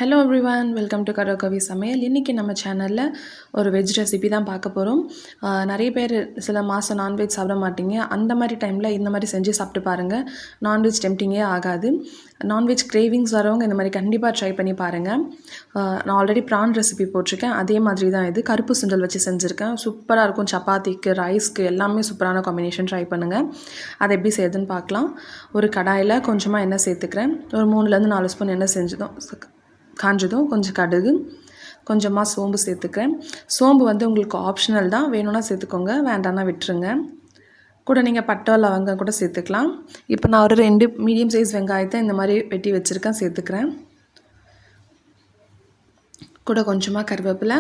Hello everyone, welcome to கடற்கவி சமையல். இன்றைக்கி நம்ம சேனலில் ஒரு வெஜ் ரெசிபி தான் பார்க்க போகிறோம். நிறைய பேர் சில மாதம் நான்வெஜ் சாப்பிட மாட்டீங்க. அந்த மாதிரி டைமில் இந்த மாதிரி செஞ்சு சாப்பிட்டு பாருங்கள். நான்வெஜ் டெம்டிங்கே ஆகாது. நான்வெஜ் கிரேவிங்ஸ் வரவங்க இந்த மாதிரி கண்டிப்பாக ட்ரை பண்ணி பாருங்கள். நான் ஆல்ரெடி ப்ரான் ரெசிபி போட்டிருக்கேன். அதே மாதிரி தான் இது கருப்பு சுண்டல் வச்சு செஞ்சுருக்கேன். சூப்பராக இருக்கும். சப்பாத்திக்கு, ரைஸ்க்கு எல்லாமே சூப்பரான காம்பினேஷன். ட்ரை பண்ணுங்கள். அதை எப்படி செய்யுதுன்னு பார்க்கலாம். ஒரு கடாயில் கொஞ்சமாக எண்ணெய் சேர்த்துக்கிறேன். ஒரு 3லேருந்து 4 ஸ்பூன் எண்ணெய் காஞ்சதும் கொஞ்சம் கடுகு, கொஞ்சமாக சோம்பு சேர்த்துக்கிறேன். சோம்பு உங்களுக்கு ஆப்ஷனல் தான். வேணும்னா சேர்த்துக்கோங்க, வேண்டாம்னா விட்டுருங்க. கூட நீங்கள் பட்டை லவங்கம் கூட சேர்த்துக்கலாம். இப்போ நான் ஒரு 2 மீடியம் சைஸ் வெங்காயத்தை இந்த மாதிரி வெட்டி வச்சுருக்கேன், சேர்த்துக்கிறேன். கூட கொஞ்சமாக கருவேப்பிலை,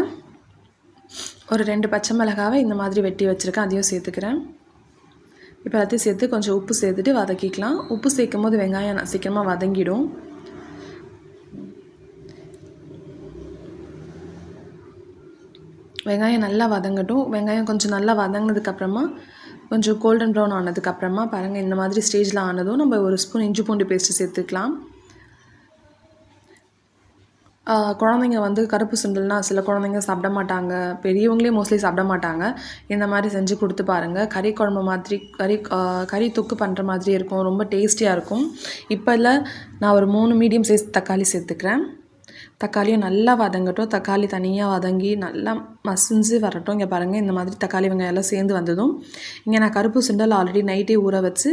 ஒரு 2 பச்சை மிளகாவை இந்த மாதிரி வெட்டி வச்சுருக்கேன், அதையும் சேர்த்துக்கிறேன். இப்போ எல்லாத்தையும் சேர்த்து கொஞ்சம் உப்பு சேர்த்துட்டு வதக்கிக்கலாம். உப்பு சேர்க்கும் போது வெங்காயம் சீக்கிரமாக வதங்கிடும். வெங்காயம் நல்லா வதங்கட்டும். வெங்காயம் கொஞ்சம் நல்லா வதங்கினதுக்கப்புறமா கொஞ்சம் கோல்டன் ப்ரௌன் ஆனதுக்கப்புறமா பாருங்கள், இந்த மாதிரி ஸ்டேஜில் ஆனதும் நம்ம ஒரு ஸ்பூன் இஞ்சி பூண்டு பேஸ்ட்டு சேர்த்துக்கலாம். குழந்தைங்க கருப்பு சுண்டல்னால் சில குழந்தைங்க சாப்பிட மாட்டாங்க, பெரியவங்களே மோஸ்ட்லி சாப்பிட மாட்டாங்க. இந்த மாதிரி செஞ்சு கொடுத்து பாருங்கள். கறி குழம்பு மாதிரி கறி தொக்கு பண்ணுற மாதிரி இருக்கும். ரொம்ப டேஸ்டியாக இருக்கும். இப்போ இல்லை, நான் ஒரு 3 மீடியம் சைஸ் தக்காளி சேர்த்துக்கிறேன். தக்காளியும் நல்லா வதங்கட்டும். தக்காளி தனியாக வதங்கி நல்லா மசிஞ்சு வரட்டும். இங்கே பாருங்கள், இந்த மாதிரி தக்காளி வெங்காயம் எல்லாம் சேர்ந்து வந்ததும் இங்கே நான் கருப்பு சுண்டல் ஆல்ரெடி நைட்டே ஊற வச்சு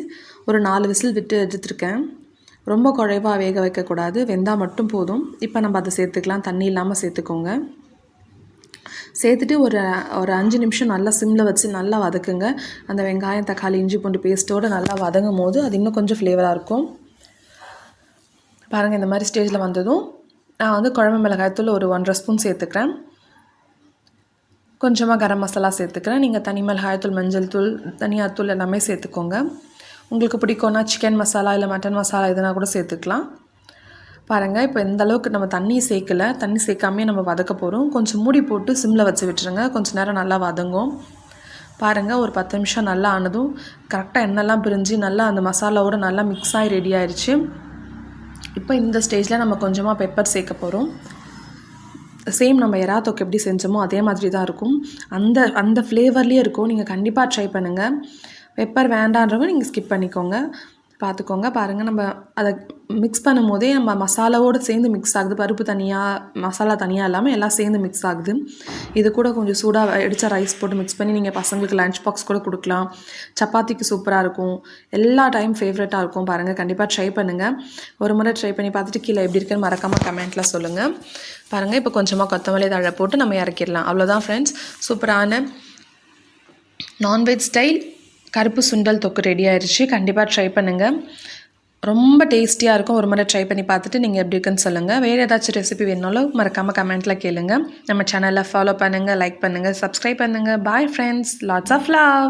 ஒரு 4 விசில் விட்டு எடுத்துருக்கேன். ரொம்ப குழைவாக வேக வைக்கக்கூடாது, வெந்தால் மட்டும் போதும். இப்போ நம்ம அதை சேர்த்துக்கலாம். தண்ணி இல்லாமல் சேர்த்துக்கோங்க. சேர்த்துட்டு ஒரு 5 நிமிஷம் நல்லா சிம்மில் வச்சு நல்லா வதக்குங்க. அந்த வெங்காயம் தக்காளி இஞ்சி பூண்டு பேஸ்ட்டோடு நல்லா வதங்கும் போது அது இன்னும் கொஞ்சம் ஃப்ளேவராக இருக்கும். பாருங்கள், இந்த மாதிரி ஸ்டேஜில் வந்ததும் நான் குழம்பு மிளகாய்த்தூள் ஒரு 1.5 ஸ்பூன் சேர்த்துக்கிறேன். கொஞ்சமாக கரம் மசாலா சேர்த்துக்கிறேன். நீங்கள் தனி மிளகாய்த்தூள், மஞ்சள் தூள், தனியாத்தூள் எல்லாமே சேர்த்துக்கோங்க. உங்களுக்கு பிடிக்கும்னா சிக்கன் மசாலா இல்லை மட்டன் மசாலா எதுனா கூட சேர்த்துக்கலாம். பாருங்கள், இப்போ இந்த அளவுக்கு நம்ம தண்ணி சேர்க்கலை. தண்ணி சேர்க்காமே நம்ம வதக்க போகிறோம். கொஞ்சம் மூடி போட்டு சிம்மில் வச்சு விட்டுருங்க. கொஞ்சம் நேரம் நல்லா வதங்கும். பாருங்கள், ஒரு 10 நிமிஷம் நல்லா ஆனதும் கரெக்டாக எண்ணெய்லாம் பிரிஞ்சு நல்லா அந்த மசாலாவோடு நல்லா மிக்ஸ் ஆகி ரெடி ஆயிடுச்சு. இப்போ இந்த ஸ்டேஜில் நம்ம கொஞ்சமாக பெப்பர் சேர்க்க போகிறோம். சேம் நம்ம எறா தொக்கு எப்படி செஞ்சோமோ அதே மாதிரி தான் இருக்கும். அந்த ஃப்ளேவர்லேயே இருக்கும். நீங்கள் கண்டிப்பாக ட்ரை பண்ணுங்கள். பெப்பர் வேண்டான்றவங்க நீங்கள் ஸ்கிப் பண்ணிக்கோங்க, பார்த்துக்கோங்க. பாருங்கள், நம்ம அதை மிக்ஸ் பண்ணும் போதே நம்ம மசாலாவோடு சேர்ந்து மிக்ஸ் ஆகுது. பருப்பு தனியாக, மசாலா தனியாக இல்லாமல் எல்லாம் சேர்ந்து மிக்ஸ் ஆகுது. இது கூட கொஞ்சம் சூடாக அடித்த ரைஸ் போட்டு மிக்ஸ் பண்ணி நீங்கள் பசங்களுக்கு லஞ்ச் பாக்ஸ் கூட கொடுக்கலாம். சப்பாத்திக்கு சூப்பராக இருக்கும். எல்லா டைம் ஃபேவரட்டாக இருக்கும். பாருங்கள், கண்டிப்பாக ட்ரை பண்ணுங்கள். ஒரு முறை ட்ரை பண்ணி பார்த்துட்டு கீழே எப்படி இருக்குன்னு மறக்காமல் கமெண்ட்டில் சொல்லுங்கள். பாருங்கள், இப்போ கொஞ்சமாக கொத்தமல்லி தழை போட்டு நம்ம இறக்கிடலாம். அவ்வளோதான் ஃப்ரெண்ட்ஸ், சூப்பரான நான்வெஜ் ஸ்டைல் கருப்பு சுண்டல் தொக்கு ரெடி ஆயிடுச்சு. கண்டிப்பாக ட்ரை பண்ணுங்கள். ரொம்ப டேஸ்டியாக இருக்கும். ஒரு முறை ட்ரை பண்ணி பார்த்துட்டு நீங்கள் எப்படி இருக்குன்னு சொல்லுங்கள். வேறு ஏதாச்சும் ரெசிபி வேணுனாலும் மறக்காமல் கமெண்ட்டில் கேளுங்க. நம்ம சேனலை ஃபாலோ பண்ணுங்கள், லைக் பண்ணுங்கள், சப்ஸ்கிரைப் பண்ணுங்கள். Bye friends, lots of love.